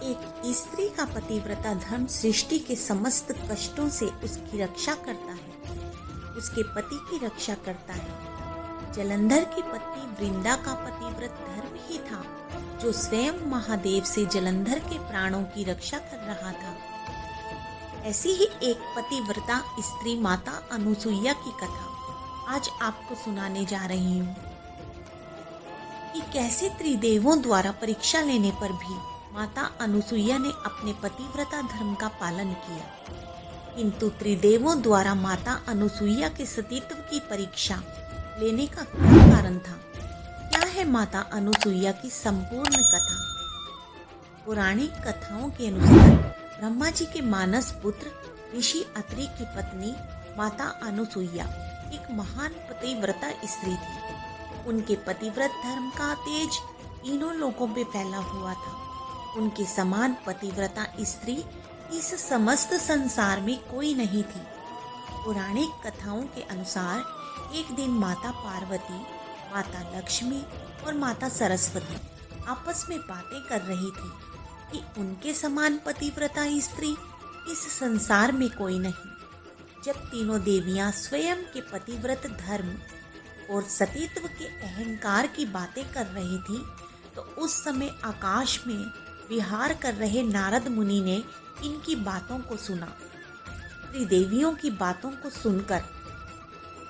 एक स्त्री का पतिव्रता धर्म सृष्टि के समस्त कष्टों से उसकी रक्षा करता है, उसके पति की रक्षा करता है। जलंधर की पत्नी वृंदा का पतिव्रत धर्म ही था, जो स्वयं महादेव से जलंधर के प्राणों की रक्षा कर रहा था। ऐसी ही एक पतिव्रता स्त्री माता अनुसुईया की कथा आज आपको सुनाने जा रही हूँ कि कैसे त्रिदेवों द्वारा परीक्षा लेने पर भी माता अनुसुईया ने अपने पतिव्रता धर्म का पालन किया, किंतु त्रिदेवों द्वारा माता अनुसुईया के सतीत्व की परीक्षा लेने का क्या कारण था? क्या है माता अनुसुईया की संपूर्ण कथा? पौराणिक कथाओं के अनुसार ब्रह्मा जी के मानस पुत्र ऋषि अत्रि की पत्नी माता अनुसुईया एक महान पतिव्रता स्त्री थी। उनके पतिव्रत धर्म का तेज तीनों लोगों पे फैला हुआ था। उनके समान पतिव्रता स्त्री इस समस्त संसार में कोई नहीं थी। पौराणिक कथाओं के अनुसार एक दिन माता पार्वती, माता लक्ष्मी और माता सरस्वती आपस में बातें कर रही थी कि उनके समान पतिव्रता स्त्री इस संसार में कोई नहीं। जब तीनों देवियां स्वयं के पतिव्रत धर्म और सतीत्व के अहंकार की बातें कर रही थी, तो उस समय आकाश में विहार कर रहे नारद मुनि ने इनकी बातों को सुना। त्रिदेवियों की बातों को सुनकर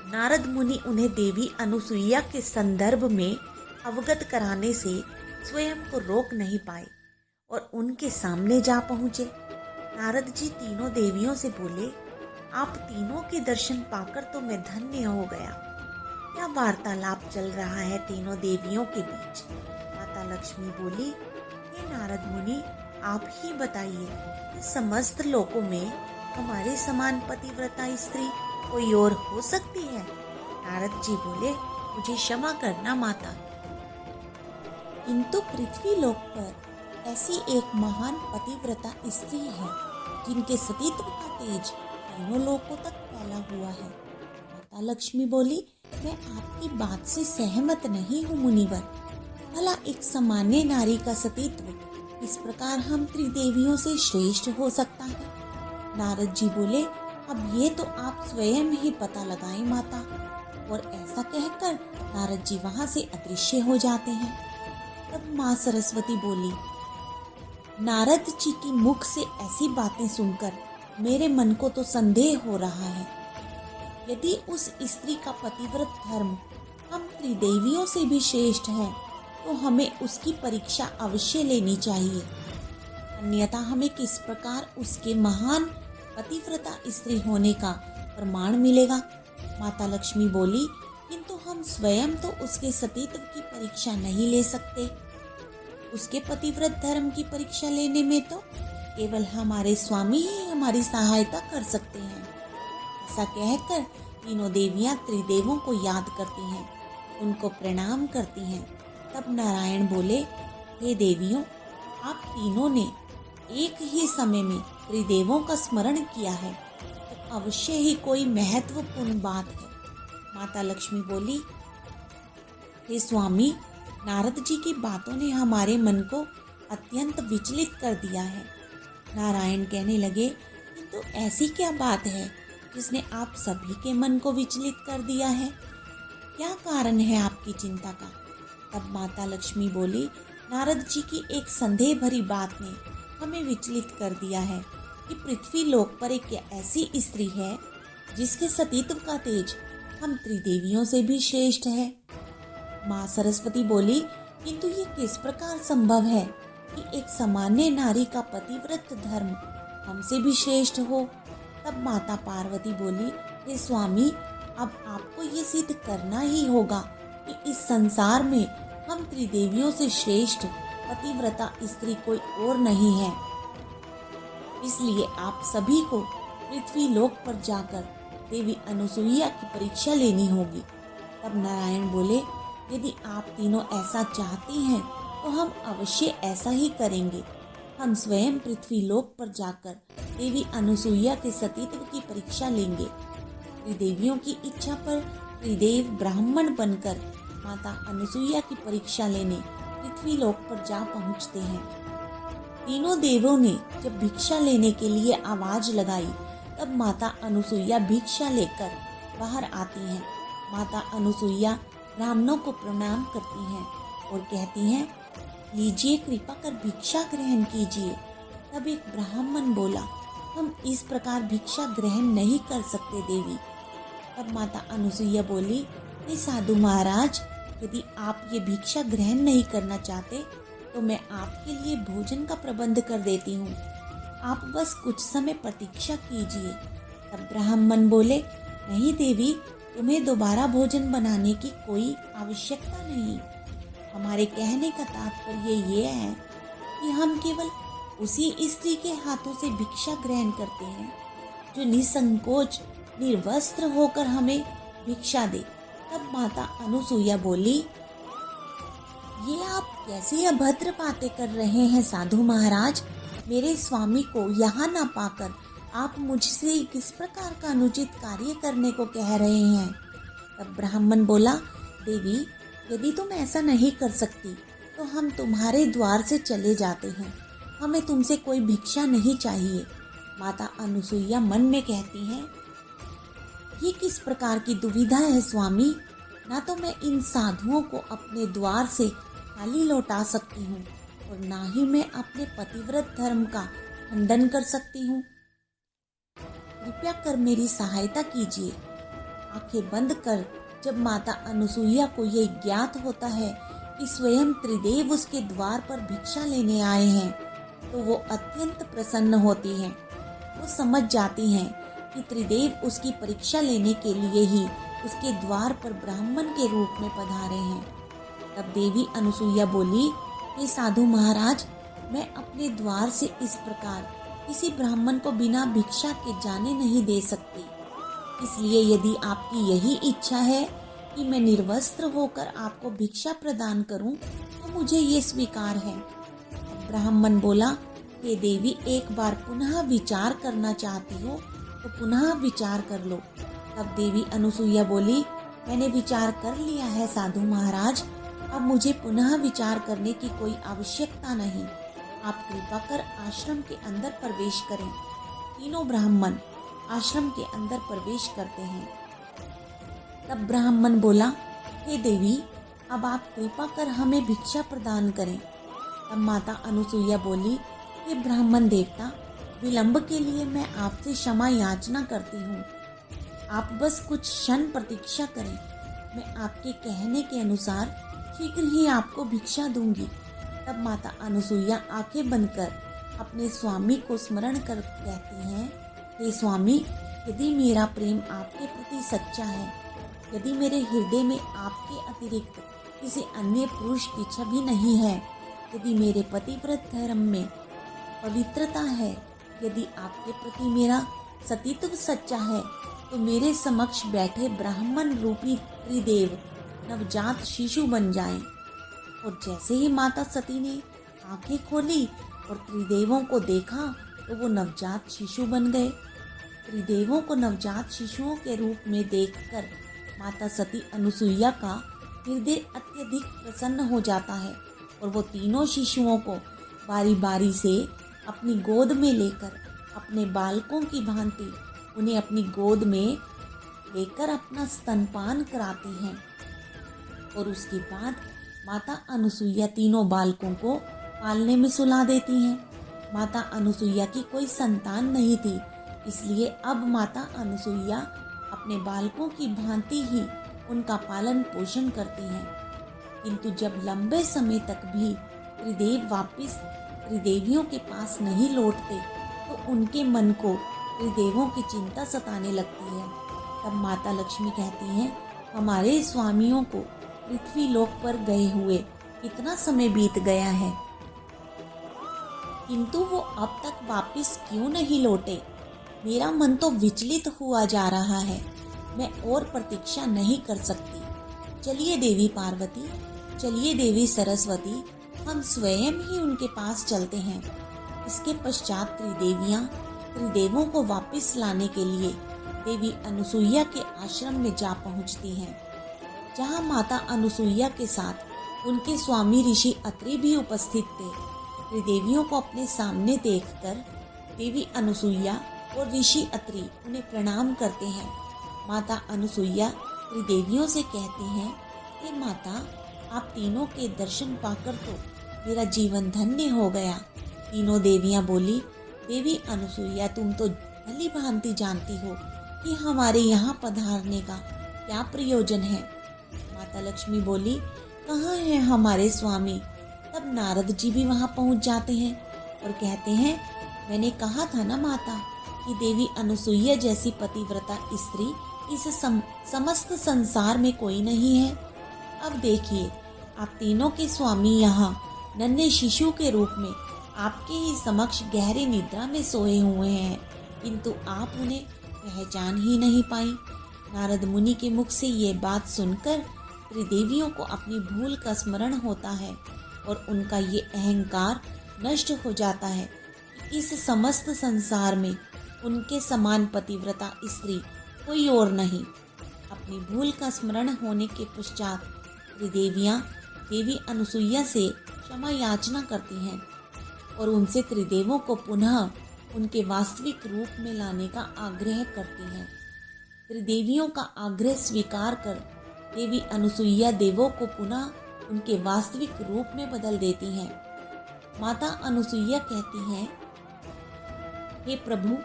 नारद मुनि उन्हें देवी अनुसुईया के संदर्भ में अवगत कराने से स्वयं को रोक नहीं पाए और उनके सामने जा पहुंचे। नारद जी तीनों देवियों से बोले, आप तीनों के दर्शन पाकर तो मैं धन्य हो गया। क्या वार्तालाप चल रहा है तीनों देवियों के बीच? माता लक्ष्मी बोली, हे नारद मुनि, आप ही बताइए कि समस्त लोकों में हमारे समान पतिव्रता स्त्री कोई और हो सकती है? नारद जी बोले, मुझे क्षमा करना माता, किंतु पृथ्वी लोक पर ऐसी एक महान पतिव्रता स्त्री है जिनके सतीत्व का तेज तीनों लोकों तक फैला हुआ है। माता लक्ष्मी बोली, मैं आपकी बात से सहमत नहीं हूँ मुनिवर। भला एक सामान्य नारी का सतीत्व इस प्रकार हम त्रिदेवियों से श्रेष्ठ हो सकता है? नारद जी बोले, अब ये तो आप स्वयं ही पता लगाएं माता। और ऐसा कहकर नारद जी वहां से अदृश्य हो जाते हैं। तब माँ सरस्वती बोली, नारद जी की मुख से ऐसी बातें सुनकर मेरे मन को तो संदेह हो रहा है। यदि उस स्त्री का पतिव्रत धर्म हम त्रिदेवियों से भी श्रेष्ठ है, तो हमें उसकी परीक्षा अवश्य लेनी चाहिए, अन्यथा हमें किस प्रकार उसके महान पतिव्रता स्त्री होने का प्रमाण मिलेगा? माता लक्ष्मी बोली, किंतु हम स्वयं तो उसके सतीत्व की परीक्षा नहीं ले सकते। उसके पतिव्रत धर्म की परीक्षा लेने में तो केवल हमारे स्वामी ही हमारी सहायता कर सकते हैं। ऐसा कहकर तीनों देवियां त्रिदेवों को याद करती हैं, उनको प्रणाम करती हैं। तब नारायण बोले, हे देवियों, आप तीनों ने एक ही समय में त्रिदेवों का स्मरण किया है, तो अवश्य ही कोई महत्वपूर्ण बात है। माता लक्ष्मी बोली, हे स्वामी, नारद जी की बातों ने हमारे मन को अत्यंत विचलित कर दिया है। नारायण कहने लगे, किंतु ऐसी क्या बात है जिसने आप सभी के मन को विचलित कर दिया है? क्या कारण है आपकी चिंता का? तब माता लक्ष्मी बोली, नारद जी की एक संदेह भरी बात ने हमें विचलित कर दिया है कि पृथ्वी लोक पर एक ऐसी स्त्री है जिसके सतीत्व का तेज हम त्रिदेवियों से भी श्रेष्ठ है। माँ सरस्वती बोली, किंतु ये किस प्रकार संभव है कि एक सामान्य नारी का पतिव्रत धर्म हमसे भी श्रेष्ठ हो? तब माता पार्वती बोली, हे स्वामी, अब आपको ये सिद्ध करना ही होगा कि इस संसार में हम त्रिदेवियों से श्रेष्ठ पतिव्रता स्त्री कोई और नहीं है। इसलिए आप सभी को पृथ्वी लोक पर जाकर देवी अनुसुईया की परीक्षा लेनी होगी। तब नारायण बोले, यदि आप तीनों ऐसा चाहती हैं तो हम अवश्य ऐसा ही करेंगे। हम स्वयं पृथ्वी लोक पर जाकर देवी अनुसुईया के सतीत्व की परीक्षा लेंगे। त्रिदेवियों की इच्छा पर त्रिदेव ब्राह्मण बनकर माता अनुसुईया की परीक्षा लेने पृथ्वी लोक पर जा पहुंचते हैं। तीनों देवों ने जब भिक्षा लेने के लिए आवाज लगाई तब माता अनुसुईया भिक्षा लेकर बाहर आती हैं। माता अनुसुईया ब्राह्मणों को प्रणाम करती हैं और कहती हैं, लीजिए, कृपा कर भिक्षा ग्रहण कीजिए। तब एक ब्राह्मण बोला, हम इस प्रकार भिक्षा ग्रहण नहीं कर सकते देवी। तब माता अनुसुईया बोली, हे साधु महाराज, यदि आप ये भिक्षा ग्रहण नहीं करना चाहते तो मैं आपके लिए भोजन का प्रबंध कर देती हूँ। आप बस कुछ समय प्रतीक्षा कीजिए। तब ब्राह्मण बोले, नहीं देवी, तुम्हें दोबारा भोजन बनाने की कोई आवश्यकता नहीं। हमारे कहने का तात्पर्य ये है कि हम केवल उसी स्त्री के हाथों से भिक्षा ग्रहण करते हैं जो निसंकोच निर्वस्त्र होकर हमें भिक्षा दे। तब माता अनुसुईया बोली, ये आप कैसी अभद्र बातें कर रहे हैं साधु महाराज। मेरे स्वामी को यहाँ ना पाकर आप मुझसे किस प्रकार का अनुचित कार्य करने को कह रहे हैं। तब ब्राह्मण बोला, देवी, यदि तुम ऐसा नहीं कर सकती तो हम तुम्हारे द्वार से चले जाते हैं। हमें तुमसे कोई भिक्षा नहीं चाहिए। माता अनुसुईया मन में कहती हैं, ये किस प्रकार की दुविधा है स्वामी। ना तो मैं इन साधुओं को अपने द्वार से खाली लौटा सकती हूँ और ना ही मैं अपने पतिव्रत धर्म का खंडन कर सकती हूँ। कृपया कर मेरी सहायता कीजिए। आंखें बंद कर जब माता अनुसुईया को यह ज्ञात होता है कि स्वयं त्रिदेव उसके द्वार पर भिक्षा लेने आए हैं तो वो अत्यंत प्रसन्न होती हैं। वो समझ जाती हैं कि त्रिदेव उसकी परीक्षा लेने के लिए ही उसके द्वार पर ब्राह्मण के रूप में पधारे हैं। तब देवी अनुसुईया बोली, हे साधु महाराज, मैं अपने द्वार से इस प्रकार किसी ब्राह्मण को बिना भिक्षा के जाने नहीं दे सकती। इसलिए यदि आपकी यही इच्छा है कि मैं निर्वस्त्र होकर आपको भिक्षा प्रदान करूं, तो मुझे ये स्वीकार है। ब्राह्मण बोला, हे देवी, एक बार पुनः विचार करना चाहती हो तो पुनः विचार कर लो। तब देवी अनुसुईया बोली, मैंने विचार कर लिया है साधु महाराज, अब मुझे पुनः विचार करने की कोई आवश्यकता नहीं। आप कृपा कर आश्रम के अंदर प्रवेश करें। तीनों ब्राह्मण आश्रम के अंदर प्रवेश करते हैं। तब ब्राह्मण बोला, हे देवी, अब आप कृपा कर हमें भिक्षा प्रदान करें। तब माता अनुसुईया बोली, हे ब्राह्मण देवता, विलंब के लिए मैं आपसे क्षमा याचना करती हूँ। आप बस कुछ क्षण प्रतीक्षा करें। मैं आपके कहने के अनुसार शीघ्र ही आपको भिक्षा दूंगी। तब माता अनुसुईया आंखें बंद कर अपने स्वामी को स्मरण कर कहती हैं, हे स्वामी, यदि मेरा प्रेम आपके प्रति सच्चा है, यदि मेरे हृदय में आपके अतिरिक्त किसी अन्य पुरुष की छवि नहीं है, यदि मेरे पतिव्रत धर्म में पवित्रता है, यदि आपके प्रति मेरा सतीत्व सच्चा है, तो मेरे समक्ष बैठे ब्राह्मण रूपी त्रिदेव नवजात शिशु बन जाएं। और जैसे ही माता सती ने आंखें खोली और त्रिदेवों को देखा तो वो नवजात शिशु बन गए। त्रिदेवों को नवजात शिशुओं के रूप में देखकर माता सती अनुसुईया का हृदय अत्यधिक प्रसन्न हो जाता है और वो तीनों शिशुओं को बारी बारी से अपनी गोद में लेकर अपने बालकों की भांति उन्हें अपनी गोद में लेकर अपना स्तनपान कराती हैं। और उसके बाद माता अनुसुईया तीनों बालकों को पालने में सुला देती हैं। माता अनुसुईया की कोई संतान नहीं थी, इसलिए अब माता अनुसुईया अपने बालकों की भांति ही उनका पालन पोषण करती हैं। किंतु जब लंबे समय तक भी त्रिदेव वापस त्रिदेवियों के पास नहीं लौटते तो उनके मन को त्रिदेवों की चिंता सताने लगती है। तब माता लक्ष्मी कहती हैं, हमारे स्वामियों को पृथ्वी लोक पर गए हुए कितना समय बीत गया है, किंतु वो अब तक वापस क्यों नहीं लौटे। मेरा मन तो विचलित हुआ जा रहा है। मैं और प्रतीक्षा नहीं कर सकती। चलिए देवी पार्वती, चलिए देवी सरस्वती, हम स्वयं ही उनके पास चलते हैं। इसके पश्चात त्रिदेवियां त्रिदेवों को वापस लाने के लिए देवी अनुसुईया के आश्रम में जा पहुंचती हैं, जहां माता अनुसुईया के साथ उनके स्वामी ऋषि अत्रि भी उपस्थित थे। त्रिदेवियों को अपने सामने देखकर देवी अनुसुईया और ऋषि अत्रि उन्हें प्रणाम करते हैं। माता अनुसुईया त्रिदेवियों से कहती हैं, हे माता, आप तीनों के दर्शन पाकर तो मेरा जीवन धन्य हो गया। तीनों देवियां बोली, देवी अनुसुईया, तुम तो भली भांति जानती हो कि हमारे यहाँ पधारने का क्या प्रयोजन है। माता लक्ष्मी बोली, कहाँ है हमारे स्वामी। तब नारद जी भी वहाँ पहुँच जाते हैं और कहते हैं, मैंने कहा था ना माता कि देवी अनुसुईया जैसी पतिव्रता स्त्री इस समस्त संसार में कोई नहीं है। अब देखिए, आप तीनों के स्वामी यहाँ नन्हे शिशु के रूप में आपके ही समक्ष गहरी निद्रा में सोए हुए हैं, किंतु आप उन्हें पहचान ही नहीं पाई। नारद मुनि के मुख से ये बात सुनकर त्रिदेवियों को अपनी भूल का स्मरण होता है और उनका ये अहंकार नष्ट हो जाता है कि इस समस्त संसार में उनके समान पतिव्रता स्त्री कोई और नहीं। अपनी भूल का स्मरण होने के पश्चात त्रिदेवियां देवी अनुसुईया से क्षमा याचना करती हैं और उनसे त्रिदेवों को पुनः उनके वास्तविक रूप में लाने का आग्रह करती हैं। त्रिदेवियों का आग्रह स्वीकार कर देवी अनुसुईया देवों को पुनः उनके वास्तविक रूप में बदल देती हैं। माता अनुसुईया कहती हैं, हे प्रभु,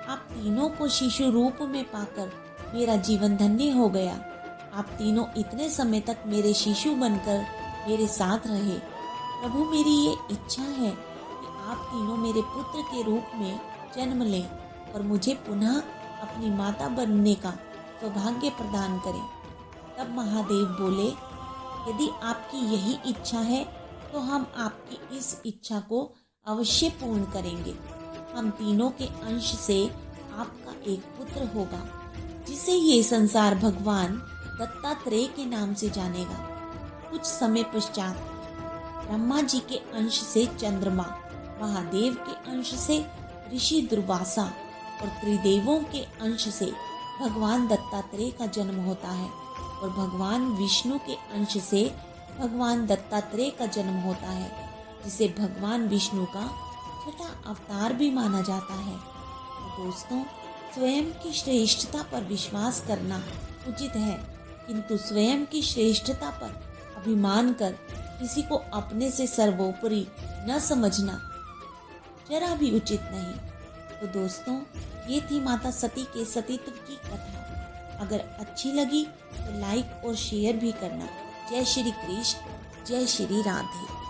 आप तीनों को शिशु रूप में पाकर मेरा जीवन धन्य हो गया। आप तीनों इतने समय तक मेरे शिशु बनकर मेरे साथ रहे। प्रभु, मेरी ये इच्छा है कि आप तीनों मेरे पुत्र के रूप में जन्म लें और मुझे पुनः अपनी माता बनने का सौभाग्य प्रदान करें। तब महादेव बोले, यदि आपकी यही इच्छा है तो हम आपकी इस इच्छा को अवश्य पूर्ण करेंगे। हम तीनों के अंश से आपका एक पुत्र होगा, जिसे ये संसार भगवान दत्तात्रेय के नाम से जानेगा। कुछ समय पश्चात ब्रह्मा जी के अंश से चंद्रमा, महादेव के अंश से ऋषि दुर्वासा और त्रिदेवों के अंश से भगवान दत्तात्रेय का जन्म होता है और भगवान विष्णु के अंश से भगवान दत्तात्रेय का जन्म होता है, जिसे भगवान विष्णु का छठा अवतार भी माना जाता है। तो दोस्तों, स्वयं की श्रेष्ठता पर विश्वास करना उचित है, किंतु स्वयं की श्रेष्ठता पर अभिमान कर किसी को अपने से सर्वोपरि न समझना जरा भी उचित नहीं। तो दोस्तों, ये थी माता सती के सतीत्व की कथा। अगर अच्छी लगी तो लाइक और शेयर भी करना। जय श्री कृष्ण, जय श्री राधे।